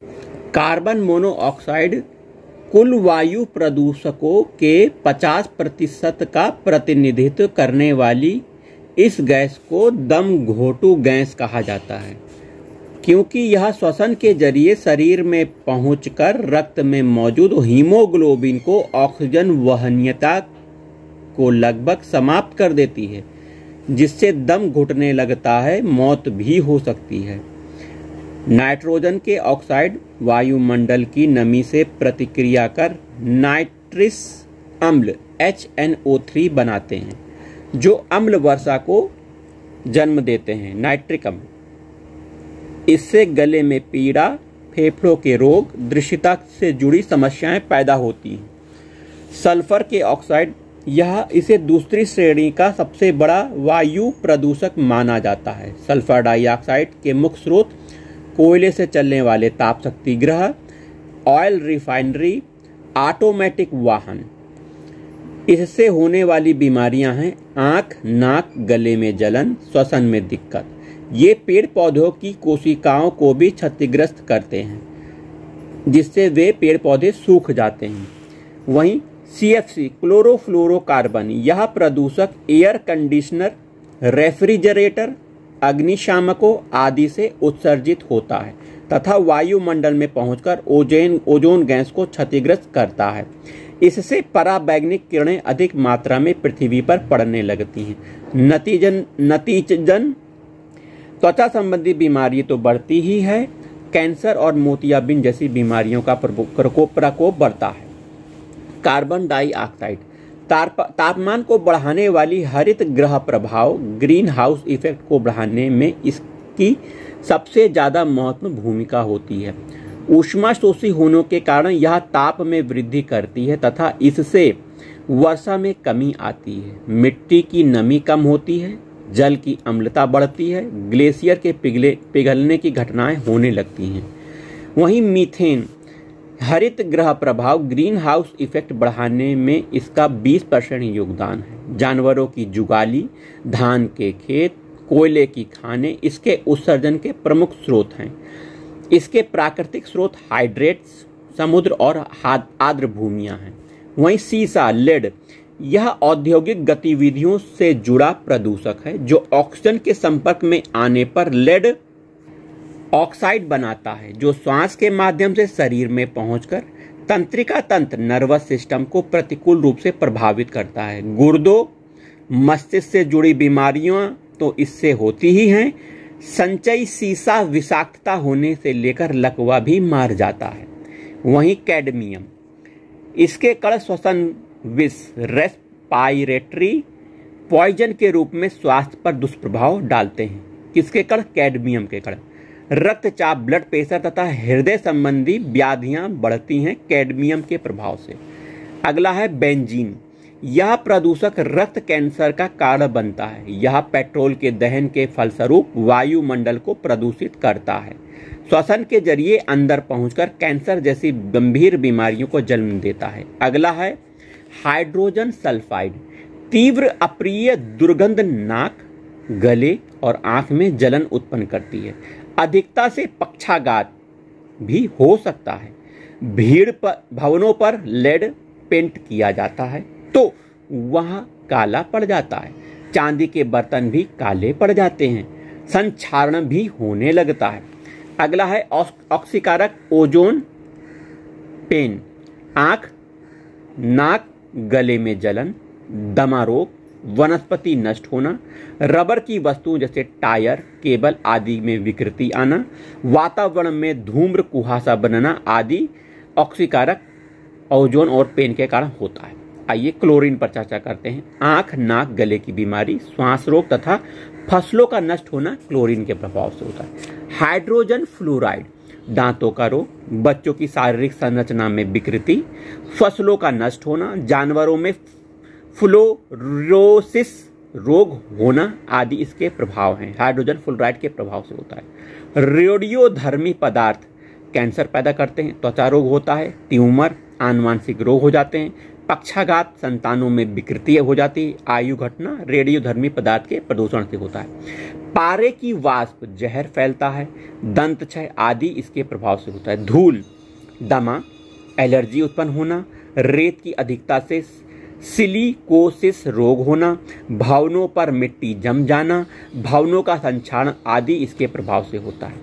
Carbon monoxide कुल वायु प्रदूषकों के 50% का प्रतिनिधित्व करने वाली इस गैस को दम घोटू गैस कहा जाता है, क्योंकि यह श्वसन के जरिए शरीर में पहुंचकर रक्त में मौजूद हीमोग्लोबिन को ऑक्सीजन वहनीयता को लगभग समाप्त कर देती है, जिससे दम घुटने लगता है, मौत भी हो सकती है। नाइट्रोजन के ऑक्साइड वायुमंडल की नमी से प्रतिक्रिया कर नाइट्रस अम्ल HNO3 बनाते हैं, जो अम्ल वर्षा को जन्म देते हैं, नाइट्रिक अम्ल। इससे गले में पीड़ा, फेफड़ों के रोग, दृश्यता से जुड़ी समस्याएं पैदा होती हैं। सल्फर के ऑक्साइड इसे दूसरी श्रेणी का सबसे बड़ा वायु प्रदूषक माना जाता है। सल्फर डाइऑक्साइड के मुख्य स्रोत कोयले से चलने वाले ताप शक्ति गृह, ऑयल रिफाइनरी, ऑटोमेटिक वाहन। इससे होने वाली बीमारियां हैं आंख, नाक, गले में जलन, श्वसन में दिक्कत। ये पेड़ पौधों की कोशिकाओं को भी क्षतिग्रस्त करते हैं, जिससे वे पेड़ पौधे सूख जाते हैं। वहीं CFC क्लोरोफ्लोरोकार्बन, यह प्रदूषक एयर कंडीशनर, रेफ्रिजरेटर, अग्निशामकों आदि से उत्सर्जित होता है तथा वायुमंडल में पहुंचकर ओजोन गैस को क्षतिग्रस्त करता है। इससे पराबैंगनी किरणें अधिक मात्रा में पृथ्वी पर पड़ने लगती हैं। नतीजतन त्वचा संबंधी बीमारी तो बढ़ती ही है, कैंसर और मोतियाबिंद जैसी बीमारियों का प्रकोप बढ़ता है। कार्बन डाइऑक्साइड तापमान को बढ़ाने वाली हरित गृह प्रभाव, ग्रीन हाउस इफेक्ट को बढ़ाने में इसकी सबसे ज्यादा महत्वपूर्ण भूमिका होती है। ऊष्माशोषी होने के कारण यह ताप में वृद्धि करती है तथा इससे वर्षा में कमी आती है, मिट्टी की नमी कम होती है, जल की अम्लता बढ़ती है, ग्लेशियर के पिघलने की घटनाएं होने लगती हैं। वहीं मीथेन हरित गृह प्रभाव, ग्रीन हाउस इफेक्ट बढ़ाने में इसका 20% योगदान है। जानवरों की जुगाली, धान के खेत, कोयले की खानें इसके उत्सर्जन के प्रमुख स्रोत हैं। इसके प्राकृतिक स्रोत हाइड्रेट्स, समुद्र और आर्द्र भूमियां हैं। वहीं सीसा, लेड, यह औद्योगिक गतिविधियों से जुड़ा प्रदूषक है, जो ऑक्सीजन के संपर्क में आने पर लेड ऑक्साइड बनाता है, जो श्वास के माध्यम से शरीर में पहुंचकर तंत्रिका तंत्र, नर्वस सिस्टम को प्रतिकूल रूप से प्रभावित करता है। गुर्दों, मस्तिष्क से जुड़ी बीमारियां तो इससे होती ही हैं। संचयी सीसा विषाक्तता होने से लेकर लकवा भी मार जाता है। वहीं कैडमियम, इसके कण श्वसन विष, रेस्पायरेटरी पॉइजन के रूप में स्वास्थ्य पर दुष्प्रभाव डालते हैं। किसके कण? कैडमियम के कण। रक्तचाप, ब्लड प्रेशर तथा हृदय संबंधी व्याधियां बढ़ती हैं कैडमियम के प्रभाव से। अगला है बेंजीन, यह प्रदूषक रक्त कैंसर का कारण बनता है। यह पेट्रोल के दहन के फलस्वरूप वायुमंडल को प्रदूषित करता है, श्वसन के जरिए अंदर पहुंचकर कैंसर जैसी गंभीर बीमारियों को जन्म देता है। अगला है हाइड्रोजन सल्फाइड, तीव्र अप्रिय दुर्गंध नाक, गले और आंख में जलन उत्पन्न करती है। अधिकता से पक्षाघात भी हो सकता है। भीड़ पर भवनों पर लेड पेंट किया जाता है तो वह काला पड़ जाता है। चांदी के बर्तन भी काले पड़ जाते हैं। संक्षारण भी होने लगता है। अगला है ऑक्सीकारक ओजोन पेन, आंख, नाक, गले में जलन, दमा रोग, वनस्पति नष्ट होना, रबर की वस्तुओं जैसे टायर, केबल आदि में विकृति आना, वातावरण में धूम्र कुहासा बनना आदि ऑक्सीकारक ओजोन और पेन के कारण होता है। आइए क्लोरीन पर चर्चा करते हैं। आंख, नाक, गले की बीमारी, श्वास रोग तथा फसलों का नष्ट होना क्लोरीन के प्रभाव से होता है। हाइड्रोजन फ्लोराइड, दांतों का रोग, बच्चों की शारीरिक संरचना में विकृति, फसलों का नष्ट होना, जानवरों में फ्लोरोसिस रोग होना आदि इसके प्रभाव हैं। हाइड्रोजन फ्लोराइड के प्रभाव से होता है। रेडियोधर्मी पदार्थ कैंसर पैदा करते हैं, त्वचा रोग होता है, ट्यूमर, आनुवांशिक रोग हो जाते हैं, पक्षाघात, संतानों में विकृति हो जाती है। आयु घटना रेडियोधर्मी पदार्थ के प्रदूषण से होता है। पारे की वाष्प जहर फैलता है। दंत क्षय आदि इसके प्रभाव से होता है। धूल, दमा, एलर्जी उत्पन्न होना, रेत की अधिकता से सिलिकोसिस रोग होना, भवनों पर मिट्टी जम जाना, भवनों का संक्षारण आदि इसके प्रभाव से होता है।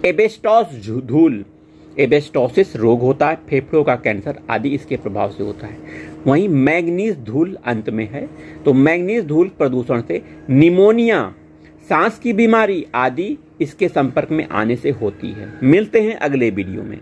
एबेस्टॉस धूल, एबेस्टोसिस रोग होता है। फेफड़ों का कैंसर आदि इसके प्रभाव से होता है। वहीं मैग्नीज धूल अंत में है, तो मैग्नीज धूल प्रदूषण से निमोनिया, सांस की बीमारी आदि इसके संपर्क में आने से होती है। मिलते हैं अगले वीडियो में।